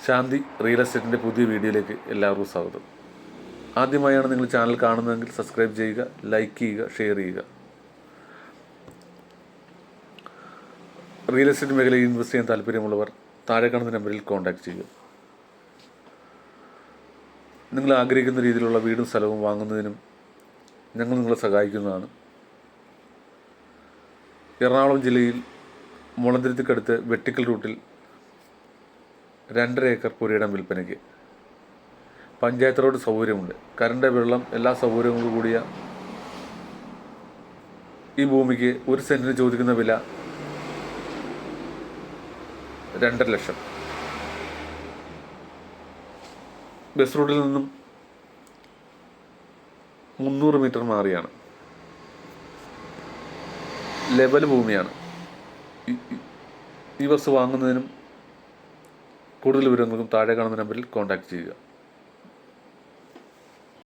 ശാന്തി real എസ്റ്റേറ്റിൻ്റെ പുതിയ വീഡിയോയിലേക്ക് എല്ലാവർക്കും സ്വാഗതം. ആദ്യമായാണ് നിങ്ങൾ ചാനൽ കാണുന്നതെങ്കിൽ സബ്സ്ക്രൈബ് ചെയ്യുക, ലൈക്ക് ചെയ്യുക, ഷെയർ ചെയ്യുക. റിയൽ എസ്റ്റേറ്റ് മേഖലയിൽ ഇൻവെസ്റ്റ് ചെയ്യാൻ താല്പര്യമുള്ളവർ താഴെ കാണുന്ന നമ്പറിൽ കോൺടാക്റ്റ് ചെയ്യുക. നിങ്ങൾ ആഗ്രഹിക്കുന്ന രീതിയിലുള്ള വീടും സ്ഥലവും വാങ്ങുന്നതിനും ഞങ്ങൾ നിങ്ങളെ സഹായിക്കുന്നതാണ്. എറണാകുളം ജില്ലയിൽ മുളന്തുരുത്തിക്കടുത്ത് വെട്ടിക്കൽ റൂട്ടിൽ 2.5 ഏക്കർ പുരയിടം വിൽപ്പനയ്ക്ക്. പഞ്ചായത്ത് റോഡ് സൗകര്യമുണ്ട്. കറണ്ട്, വെള്ളം, എല്ലാ സൗകര്യങ്ങളും കൂടിയ ഈ ഭൂമിക്ക് 1 സെൻറ്റിന് ചോദിക്കുന്ന വില 2.5 ലക്ഷം. ബസ് റൂട്ടിൽ നിന്നും 300 മീറ്റർ മാറിയാണ്. ലെവൽ ഭൂമിയാണ്. ഈ ബസ് വാങ്ങുന്നതിനും കൂടുതൽ വിവരങ്ങൾക്കും താഴെ കാണുന്ന നമ്പറിൽ കോൺടാക്റ്റ് ചെയ്യുക.